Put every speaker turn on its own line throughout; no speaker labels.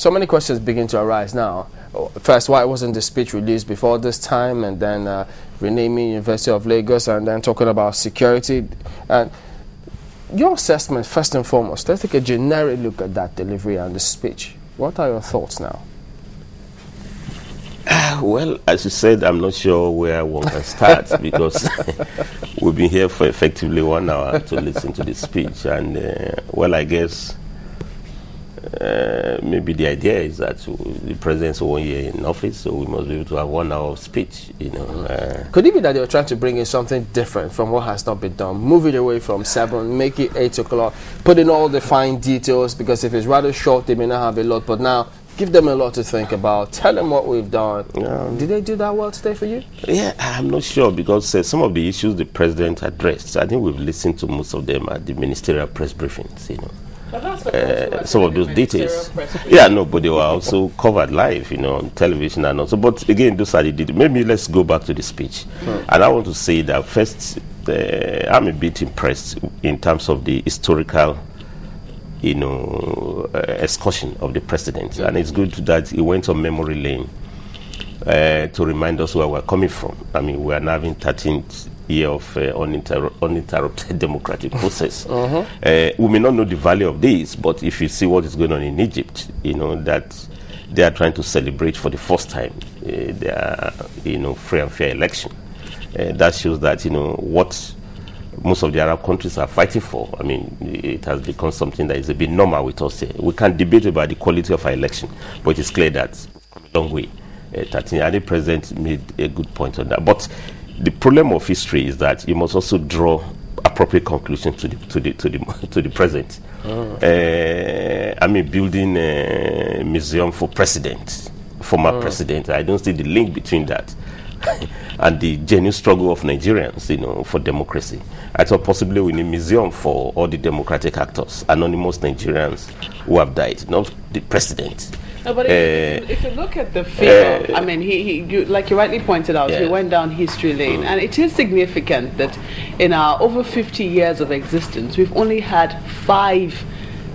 So many questions begin to arise now. First, why wasn't the speech released before this time, and then renaming University of Lagos, and then talking about security? And your assessment, first and foremost, let's take a generic look at that delivery and the speech. What are your thoughts now?
Well, as you said, I'm not sure where one can start because we've been here for effectively 1 hour to listen to the speech. And, well, I guess maybe the idea is that the president's 1 year in office, so we must be able to have 1 hour of speech, you know.
Could it be that they were trying to bring in something different from what has not been done? Move it away from 7, make it 8 o'clock, put in all the fine details, because if it's rather short, they may not have a lot, but now give them a lot to think about. Tell them what we've done. Did they do that well today for you?
Yeah, I'm not sure, because some of the issues the president addressed, I think we've listened to most of them at the ministerial press briefings, you know. Some of those details. Yeah, no, but they were also covered live, you know, on television and also. But again, those are the details. Maybe let's go back to the speech. And I want to say that first, I'm a bit impressed in terms of the historical, you know, excursion of the president. And it's good that he went on memory lane to remind us where we're coming from. I mean, we're now in 13th year of uninterrupted democratic process. We may not know the value of this, but if you see what is going on in Egypt, you know, that they are trying to celebrate for the first time their, you know, free and fair election. That shows that, you know, what most of the Arab countries are fighting for. I mean, it has become something that is a bit normal with us here. We can debate about the quality of our election, but it's clear that it's come a long way. The president made a good point on that. But the problem of history is that you must also draw appropriate conclusions to the present. I mean, building a museum for former president. I don't see the link between that and the genuine struggle of Nigerians, you know, for democracy. I thought possibly we need a museum for all the democratic actors, anonymous Nigerians who have died, not the president.
No, but if you look at the figure, I mean, you, like you rightly pointed out, he went down history lane, and it is significant that in our over 50 years of existence, we've only had 5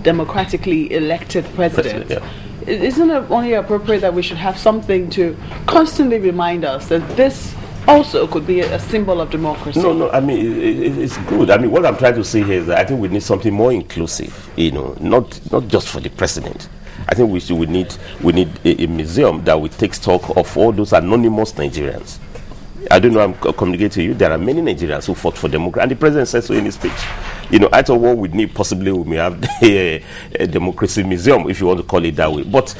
democratically elected presidents. Isn't it only appropriate that we should have something to constantly remind us that this also could be a symbol of democracy?
No, I mean, it's good. I mean, what I'm trying to say here is that I think we need something more inclusive, you know, not just for the president. I think we need a museum that will take stock of all those anonymous Nigerians. I don't know, I'm communicating to you, there are many Nigerians who fought for democracy, and the president said so in his speech. You know, I thought what we need, possibly we may have a democracy museum, if you want to call it that way. But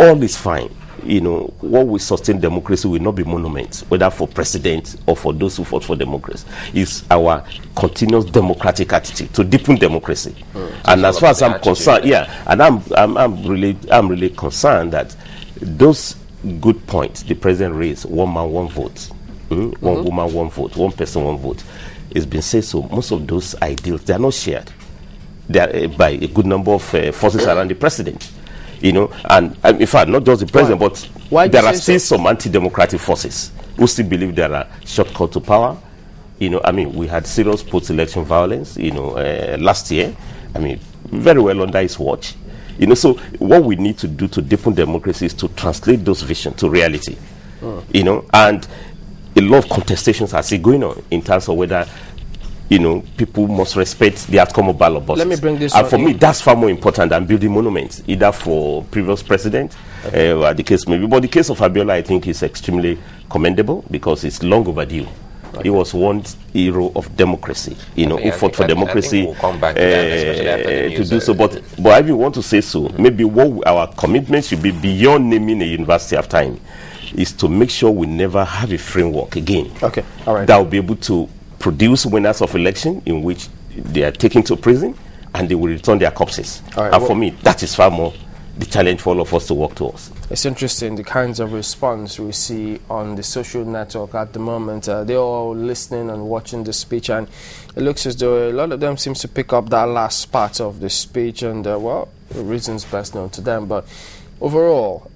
all is fine. You know, what will sustain democracy will not be monuments, whether for president or for those who fought for democracy. It's our continuous democratic attitude to deepen democracy. And as far as I'm concerned, and I'm really concerned that those good points the president raised, 1 man, 1 vote, 1 woman, 1 vote, 1 person, 1 vote, it's been said so. Most of those ideals, they are not shared. They are by a good number of forces around the president. You know, and in fact, not just the president, but there are still some anti-democratic forces who still believe there are shortcuts to power. You know, I mean, we had serious post-election violence, you know, last year. I mean, very well under his watch. You know, so what we need to do to deepen democracy is to translate those visions to reality. You know, and a lot of contestations are still going on in terms of whether, you know, people must respect the outcome of ballot boxes.
Let me bring this
and for me, that's far more important than building monuments, either for previous president, or the case maybe. But the case of Abiola, I think, is extremely commendable because it's long overdue. He was one hero of democracy, you know, who fought for democracy to do so. But I even want to say so. Maybe what our commitment should be beyond naming a university after him is to make sure we never have a framework again.
Okay, all right.
That will be able to produce winners of election in which they are taken to prison and they will return their corpses.
Right,
and for me, that is far more the challenge for all of us to work towards.
It's interesting, the kinds of response we see on the social network at the moment. They're all listening and watching the speech, and it looks as though a lot of them seems to pick up that last part of the speech, and well, the reasons best known to them. But overall,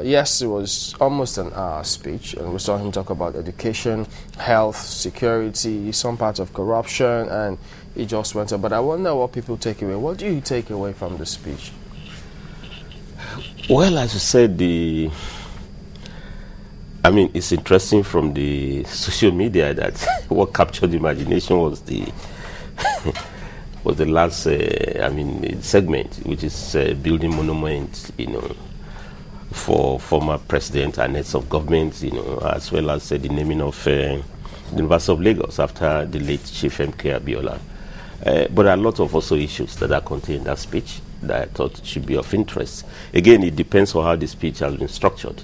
yes, it was almost an hour speech, and we saw him talk about education, health, security, some parts of corruption, and he just went on. But I wonder what people take away. What do you take away from the speech?
Well, as you said, it's interesting from the social media that what captured the imagination was the last segment, which is building monuments, for former president and heads of government, as well as the naming of the University of Lagos after the late Chief MK Abiola. But there are a lot of also issues that are contained in that speech that I thought should be of interest. Again, it depends on how the speech has been structured.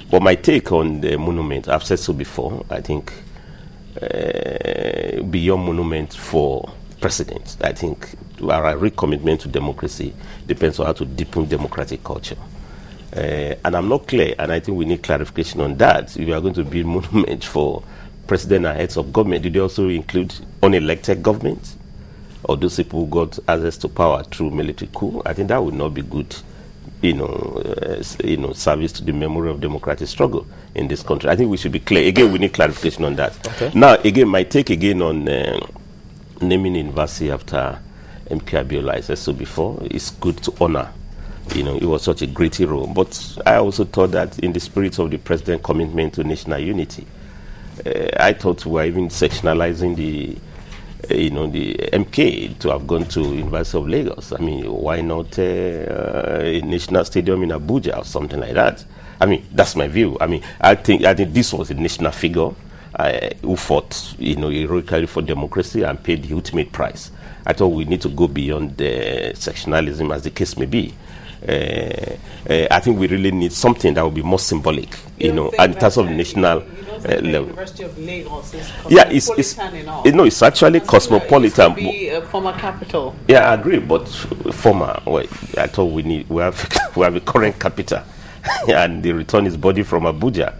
But my take on the monument, I've said so before, I think beyond monument for presidents, I think our recommitment to democracy depends on how to deepen democratic culture. And I'm not clear, and I think we need clarification on that. If you are going to build monument for president and heads of government, do they also include unelected government? Or those people who got access to power through military coup? I think that would not be good, service to the memory of democratic struggle in this country. I think we should be clear. Again, we need clarification on that.
Okay.
Now, again, my take again on naming university after MK Abiola, I said so before, it's good to honor. It was such a great hero. But I also thought that in the spirit of the president's commitment to national unity, I thought we were even sectionalizing the MK to have gone to University of Lagos. Why not a national stadium in Abuja or something like that? That's my view. I think this was a national figure who fought, heroically for democracy and paid the ultimate price. I thought we need to go beyond the sectionalism, as the case may be. I think we really need something that will be more symbolic, in terms of national level.
University of Lagos is
cosmopolitan it's actually cosmopolitan.
It should be a former capital.
Yeah, I agree, but former. Well, I thought we have a current capital, and the return is body from Abuja.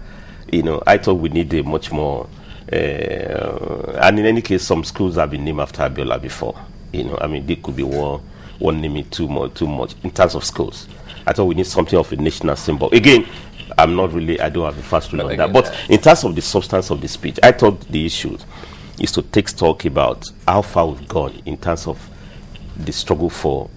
I thought we need a much more. And in any case, some schools have been named after Abiola before. There could be one naming too much in terms of schools. I thought we need something of a national symbol. Again, I don't have a fast rule on that. But in terms of the substance of the speech, I thought the issue is to take stock about how far we've gone in terms of the struggle for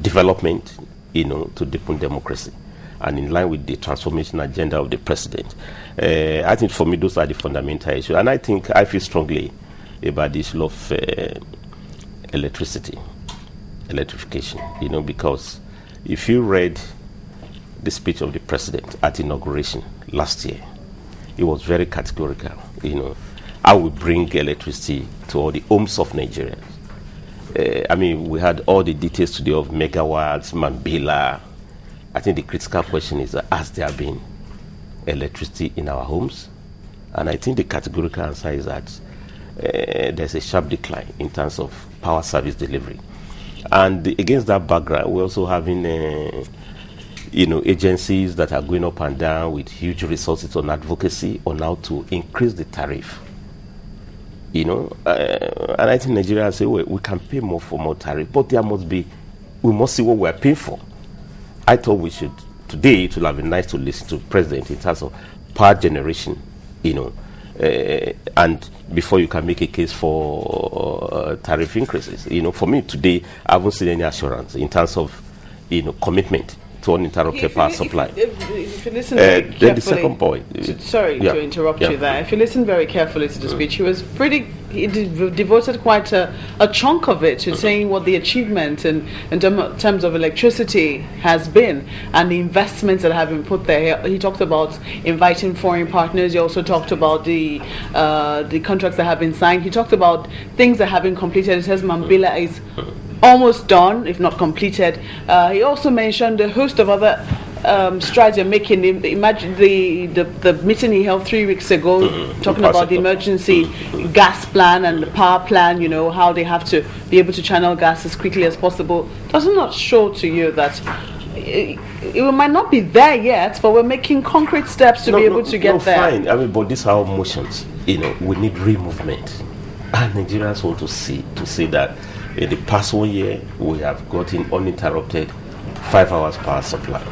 development, to deepen democracy, and in line with the transformation agenda of the president. I think for me, those are the fundamental issues. And I think I feel strongly about the issue of electrification, because if you read the speech of the president at inauguration last year, it was very categorical. I will bring electricity to all the homes of Nigerians. We had all the details today of megawatts, Mambila. I think the critical question is, has there been electricity in our homes? And I think the categorical answer is that there's a sharp decline in terms of power service delivery. And against that background, we're also having agencies that are going up and down with huge resources on advocacy on how to increase the tariff. And I think Nigeria say, well, we can pay more for more tariff, but we must see what we're paying for. I thought we should, today, it will have been nice to listen to the president in terms of power generation, and before you can make a case for tariff increases. For me today, I haven't seen any assurance in terms of, commitment to uninterrupted power supply.
If you listen very carefully,
then the second point.
To interrupt you there. If you listen very carefully to the speech, he devoted quite a chunk of it to saying what the achievement in terms of electricity has been and the investments that have been put there. He talked about inviting foreign partners. He also talked about the contracts that have been signed. He talked about things that have been completed. He says Mambila is almost done, if not completed. He also mentioned a host of other strides you're making. Imagine the meeting he held 3 weeks ago, talking about the emergency gas plan and the power plan, how they have to be able to channel gas as quickly as possible. Does it not show to you that it might not be there yet, but we're making concrete steps to be able to get there?
Fine. But these are motions. We need real movement. And Nigerians want to see that in the past 1 year, we have gotten uninterrupted 5 hours power supply,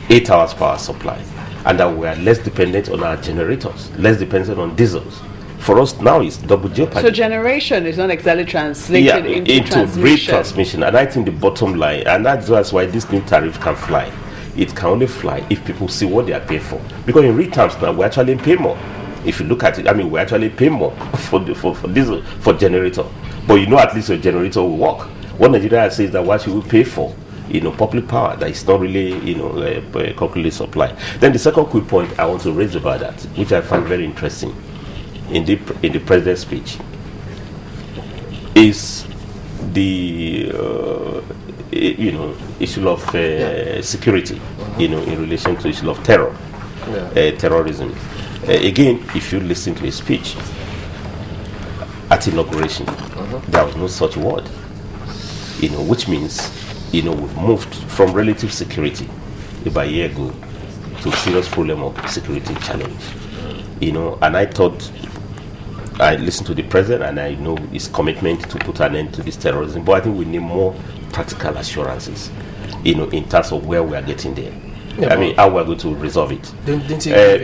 8 hours power supply, and that we are less dependent on our generators, less dependent on diesels. For us now, it's double jeopardy.
So generation is not exactly translated into transmission.
Great transmission, and I think the bottom line, and that's why this new tariff can fly, it can only fly if people see what they are paying for. Because in real terms now, we actually pay more. If you look at it, I mean, we actually pay more for diesel, for generator. But you know, at least your generator will work. What Nigeria says that what should we pay for? Public power that is not really, concretely supplied. Then the second quick point I want to raise about that, which I find very interesting in the president's speech, is the issue of security, in relation to issue of terror, terrorism. Again, if you listen to his speech at inauguration, there was no such word, which means, we've moved from relative security about a year ago to serious problem of security challenge. And I thought, I listened to the president and I know his commitment to put an end to this terrorism, but I think we need more practical assurances, in terms of where we are getting there. Yeah, I mean, how we are going to resolve it.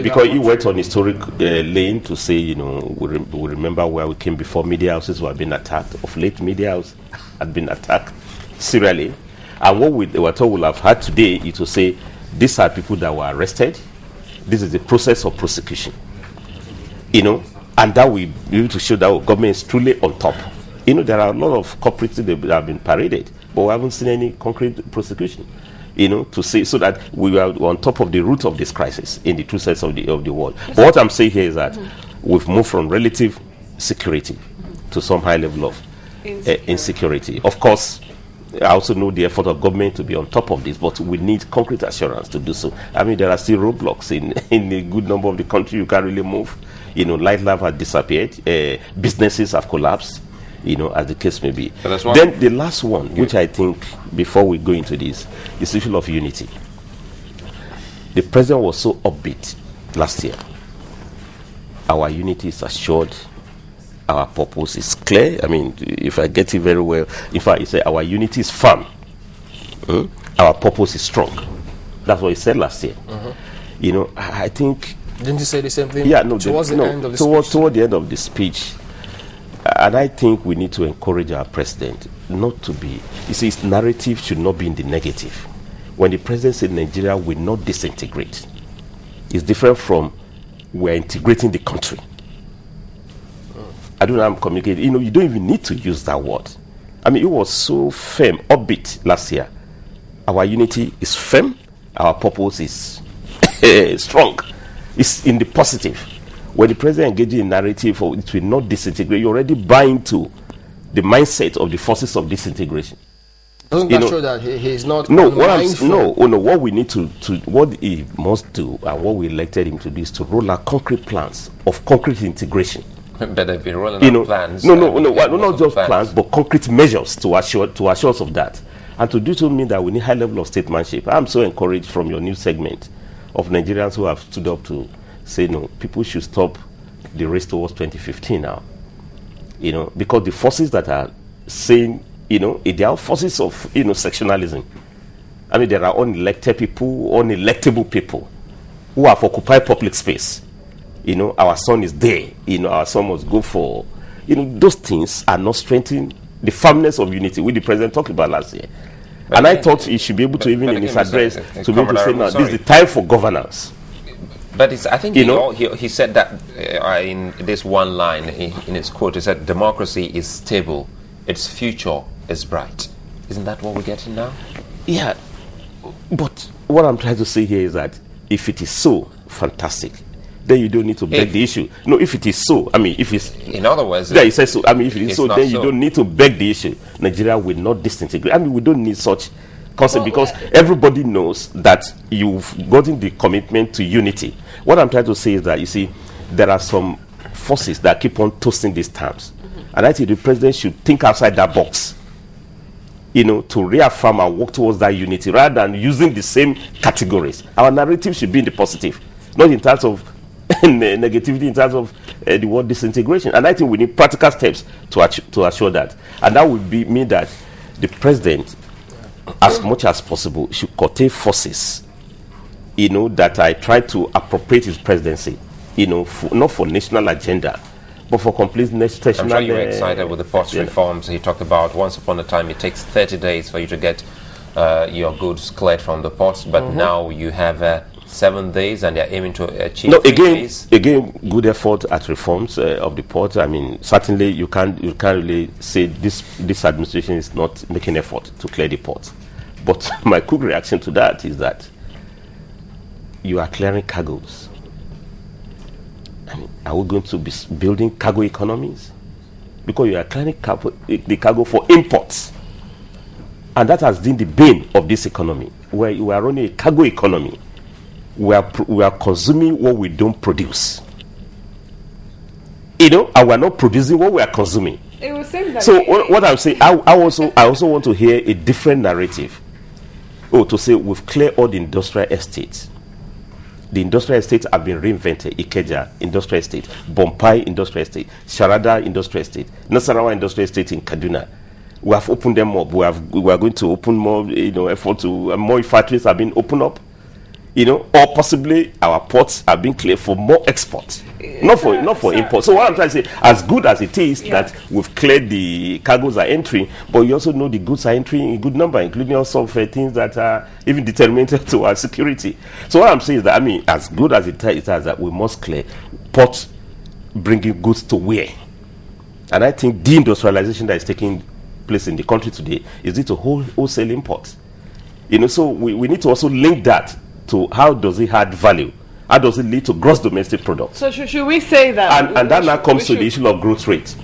Because he went on historic lane to say, we remember where we came before. Media houses were being attacked. Of late, media house had been attacked serially. And what we were told we'll have had today is to say, these are people that were arrested. This is the process of prosecution. And that we be able to show that our government is truly on top. There are a lot of culprits that have been paraded, but we haven't seen any concrete prosecution. To say so that we are on top of the root of this crisis in the true sense of the word. But what I'm saying here is that we've moved from relative security to some high level of insecurity. Of course, I also know the effort of government to be on top of this, but we need concrete assurance to do so. I mean, there are still roadblocks in a good number of the country. You can't really move. Light life has disappeared. Businesses have collapsed, as the case may be. Then the last one, which I think, before we go into this, is the issue of unity. The president was so upbeat last year. Our unity is assured. Our purpose is clear. I mean, if I get it very well, in fact, he said our unity is firm. Our purpose is strong. That's what he said last year. I think...
Didn't you say the same thing?
Yeah, no.
Towards the end of the speech?
Toward the end of the speech. And I think we need to encourage our president not to be... his narrative should not be in the negative. When the president said Nigeria will not disintegrate, it's different from we're integrating the country. I don't know how I'm communicating. You don't even need to use that word. I mean, it was so firm, upbeat last year. Our unity is firm. Our purpose is strong. It's in the positive. When the president engages in narrative for it will not disintegrate, you're already buying into the mindset of the forces of disintegration.
Doesn't that show that he is not
what we need to what he must do and what we elected him to do is to roll out concrete plans of concrete integration.
But they've been rolling out plans.
Not just plans, but concrete measures to assure us of that. And to do so mean that we need high level of statesmanship. I'm so encouraged from your new segment of Nigerians who have stood up to say, no, people should stop the race towards 2015 now. Because the forces that are saying, they are forces of, sectionalism. I mean, there are unelected people, unelectable people who have occupied public space. Our son is there. Our son must go for... those things are not strengthening the firmness of unity, which the president talked about last year. But and I thought he should be able to, even in his address, to be able to say, now, this is the time for governance.
But I think he said that in this one line, in his quote, he said, democracy is stable, its future is bright. Isn't that what we're getting now?
Yeah, but what I'm trying to say here is that if it is so, fantastic. Then you don't need to beg the issue. No, if it is so, I mean, if it's...
In other words...
Yeah, he says so. I mean, if it is so, then you don't need to beg the issue. Nigeria will not disintegrate. I mean, we don't need such concept because everybody knows that you've gotten the commitment to unity. What I'm trying to say is that, you see, there are some forces that keep on toasting these terms. And I think the president should think outside that box, to reaffirm and work towards that unity rather than using the same categories. Our narrative should be in the positive, not in terms of negativity, in terms of the word disintegration. And I think we need practical steps to assure that. And that would mean that the president, as much as possible, should curtail forces, that I try to appropriate his presidency, not for national agenda, but for complete national...
I'm sure you were excited with the post reforms he talked about. Once upon a time, it takes 30 days for you to get your goods cleared from the ports, but now you have 7 days, and they're aiming to achieve.
No, again, good effort at reforms of the port. I mean, certainly you can't really say this administration is not making effort to clear the port. But my quick reaction to that is that you are clearing cargoes. I mean, are we going to be building cargo economies? Because you are clearing the cargo for imports. And that has been the bane of this economy, where you are running a cargo economy. We are consuming what we don't produce. And we are not producing what we are consuming.
It was saying that.
So what I'm saying, I also want to hear a different narrative. To say we've cleared all the industrial estates. The industrial estates have been reinvented. Ikeja Industrial Estate, Bompai Industrial Estate, Sharada Industrial Estate, Nasarawa Industrial Estate in Kaduna. We have opened them up. We are going to open more, effort to more factories have been opened up. Or possibly our ports are being cleared for more exports, not for import. So what I'm trying to say, as good as it is that we've cleared the cargoes are entering, but you also know the goods are entering in good number, including also things that are even determined to our security. So what I'm saying is that, I mean, as good as it is that we must clear ports bringing goods to where, and I think deindustrialization that is taking place in the country today is due to wholesale imports. So we need to also link that to how does it add value? How does it lead to gross domestic product?
So should we say that?
And that now comes to the issue of growth rate.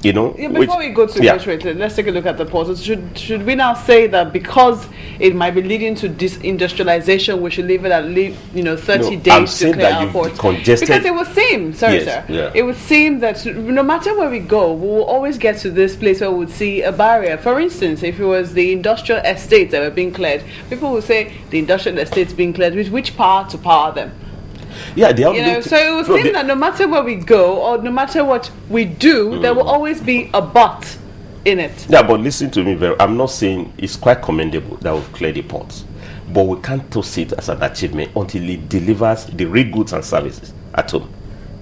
Before we go to growth rate, let's take a look at the ports. Should we now say that because it might be leading to disindustrialization, we should leave it at 30 days to clear our ports? Because it would seem, it would seem that no matter where we go, we will always get to this place where we would see a barrier. For instance, if it was the industrial estates that were being cleared, people would say the industrial estates being cleared, with which power to power them?
Yeah, they have
so it would seem that no matter where we go or no matter what we do, there will always be a but in it.
Yeah, but listen to me, I'm not saying it's quite commendable that we've cleared the ports, but we can't toast it as an achievement until it delivers the real goods and services at home.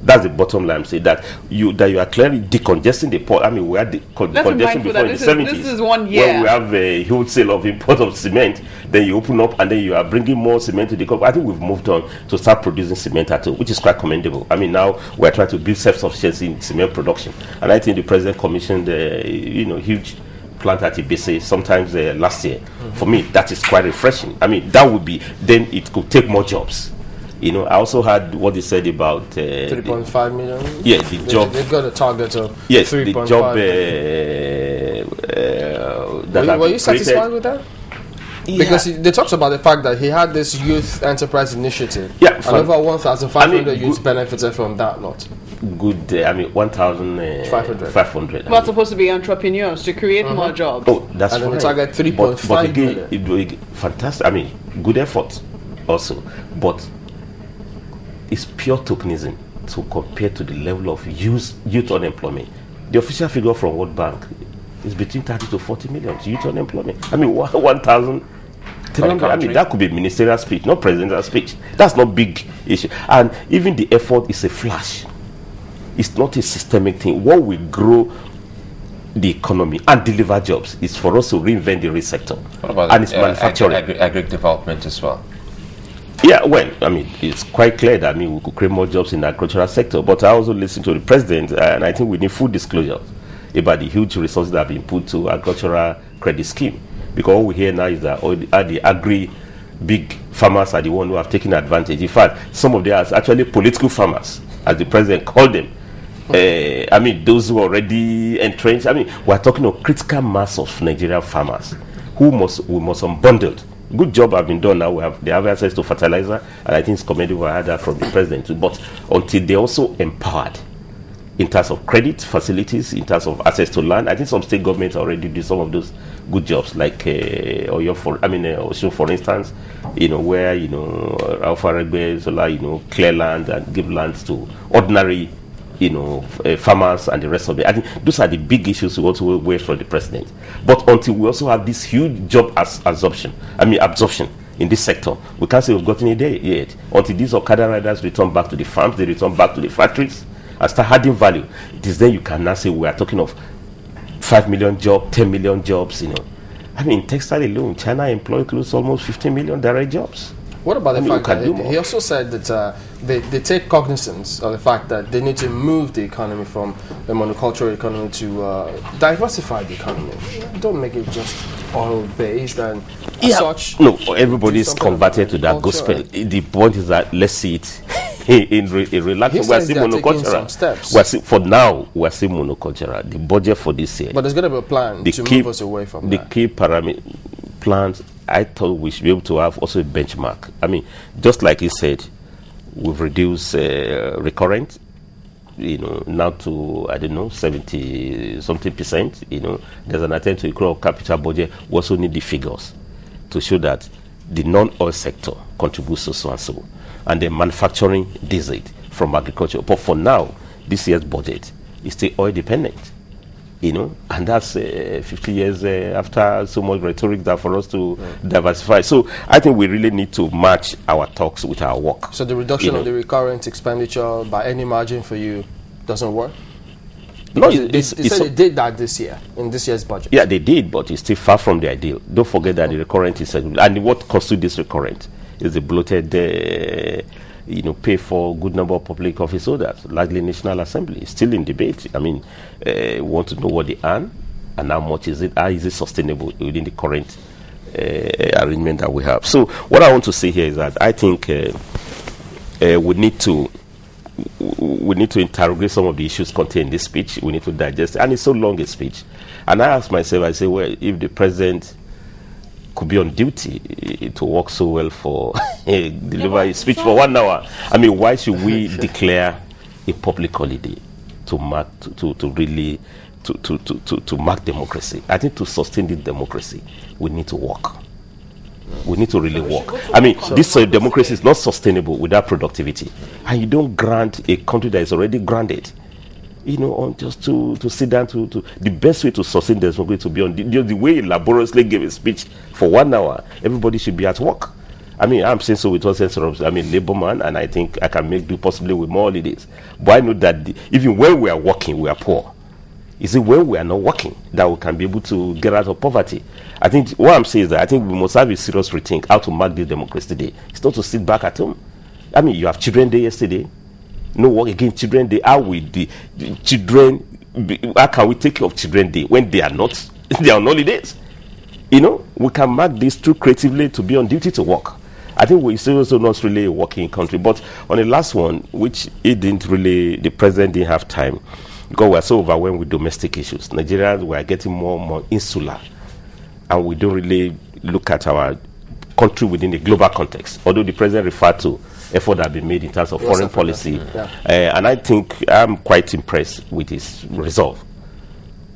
That's the bottom line. I'm saying that you are clearly decongesting the port. I mean, we had the congestion before in the 70s.
This is 1 year.
When we have a huge sale of import of cement, then you open up and then you are bringing more cement to the country. I think we've moved on to start producing cement at home, which is quite commendable. I mean, now we're trying to build self-sufficiency in cement production. And I think the president commissioned huge plant at Ibese sometimes last year. For me, that is quite refreshing. I mean, that would be, then it could take more jobs. I also heard what he said about
3.5 million.
Yeah, the job.
They've got a target of
3.5 the job.
Were you satisfied with that? Yeah. Because they talked about the fact that he had this youth enterprise initiative.
Yeah,
and over 1,500 youths benefited from that lot.
Good. 1,500.
We're supposed to be entrepreneurs to create more jobs.
Oh, that's
and
right.
And target 3.5 million.
Fantastic. I mean, good effort also, but it's pure tokenism to compare to the level of youth unemployment. The official figure from World Bank is between 30 to 40 million youth unemployment. I mean, 1,300. I mean, that could be ministerial speech, not presidential speech. That's not big issue. And even the effort is a flash. It's not a systemic thing. What will grow the economy and deliver jobs is for us to reinvent the real sector.
What about
and it's manufacturing.
Agri development as well?
Yeah, well, I mean, it's quite clear that we could create more jobs in the agricultural sector. But I also listen to the president, and I think we need full disclosure about the huge resources that have been put to agricultural credit scheme. Because what we hear now is that all the agri big farmers are the ones who have taken advantage. In fact, some of them are actually political farmers, as the president called them. I mean, those who are already entrenched. I mean, we're talking of critical mass of Nigerian farmers who must unbundled. Good job have been done now. They have access to fertilizer, and I think it's commendable. I had that from the president too. But until they're also empowered in terms of credit facilities, in terms of access to land, I think some state governments already do some of those good jobs, like Osun, for instance, where Alpha Regbe, clear land and give lands to ordinary farmers and the rest of it. I think those are the big issues we want to wait for the president. But until we also have this huge job absorption in this sector, we can't say we've gotten it there yet. Until these Okada riders return back to the farms, they return back to the factories and start adding value. It is then you can now say we are talking of 5 million jobs, 10 million jobs. I mean, textile alone, China employed close to almost 15 million direct jobs.
What about the fact that he also said that they take cognizance of the fact that they need to move the economy from a monocultural economy to diversify the economy? Don't make it just oil-based and such.
No, everybody's converted to that gospel. The point is that let's see it in relaxation. We're still monocultural. For now, we're still monocultural. The budget for this year.
But there's going to be a plan to move us away from that.
The key plans, I thought we should be able to have also a benchmark. I mean, just like he said, we've reduced recurrent, now to, 70-something%. There's an attempt to grow capital budget. We also need the figures to show that the non-oil sector contributes so and so. And the manufacturing does it from agriculture. But for now, this year's budget is still oil dependent. And that's 50 years after so much rhetoric that for us to diversify. So I think we really need to match our talks with our work.
So the reduction of the recurrent expenditure by any margin for you doesn't work?
No,
they said they did that this year, in this year's budget.
Yeah, they did, but it's still far from the ideal. Don't forget that the recurrent is, and what constitutes this recurrent is the bloated pay for a good number of public office holders, largely National Assembly. It's still in debate. I mean, we want to know what they earn and how much is it, how is it sustainable within the current arrangement that we have. So what I want to say here is that I think we need to interrogate some of the issues contained in this speech. We need to digest it. And it's so long a speech. And I ask myself, I say, well, if the president could be on duty to work so well for deliver his speech for 1 hour. I mean, why should we declare a public holiday to mark to mark democracy? I think to sustain this democracy, we need to work. We need to really work. I mean, this democracy is not sustainable without productivity, and you don't grant a country that is already granted. On just to sit down to the best way to sustain this is going to be on the way he laboriously gave a speech for 1 hour. Everybody should be at work. I mean, I'm saying so with all sense of, labor man, and I think I can make do possibly with more holidays. But I know that even when we are working, we are poor. Is it when we are not working that we can be able to get out of poverty? I think what I'm saying is that I think we must have a serious rethink how to mark this Democracy Day. It's not to sit back at home. I mean, you have Children's Day yesterday. No work against Children's Day. How will the children? How can we take care of Children's Day when they are not? They are on holidays. We can mark this too creatively to be on duty to work. I think we're also not really a working country. But on the last one, which the president didn't have time because we're so overwhelmed with domestic issues. Nigerians were getting more and more insular, and we don't really look at our country within the global context. Although the president referred to effort that have been made in terms of foreign policy. And I think I'm quite impressed with his resolve,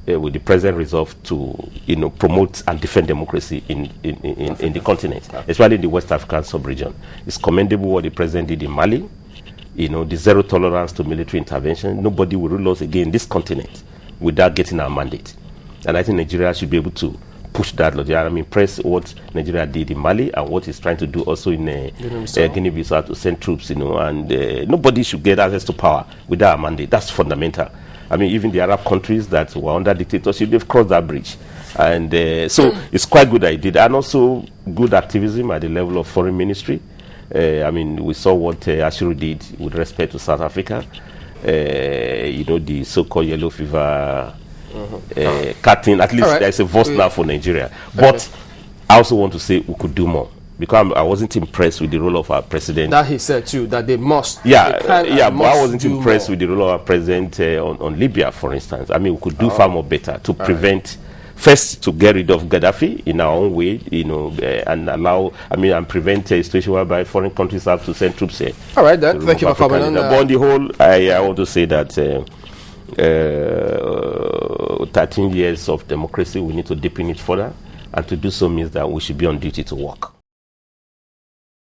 with the president's resolve to promote and defend democracy in the continent, especially in the West African sub-region. It's commendable what the president did in Mali, the zero tolerance to military intervention. Nobody will rule us again in this continent without getting our mandate. And I think Nigeria should be able to push that logic. I'm impressed what Nigeria did in Mali and what it's trying to do also in Guinea-Bissau to send troops, and nobody should get access to power without a mandate. That's fundamental. I mean, even the Arab countries that were under dictatorship, they've crossed that bridge. And so it's quite good that he did. And also good activism at the level of foreign ministry. I mean, we saw what Ashiru did with respect to South Africa. The so-called yellow fever cutting. At least there's a voice now for Nigeria. But I also want to say we could do more, because I wasn't impressed with the role of our president.
That he said too, that they must.
But I wasn't impressed with the role of our president on Libya, for instance. I mean, we could do far more better to prevent, first, to get rid of Gaddafi in our own way, and allow, and prevent a situation whereby foreign countries have to send troops here.
All right, then. Thank you for coming on.
But on the whole, I want to say that 13 years of democracy, we need to deepen it further, and to do so means that we should be on duty to work.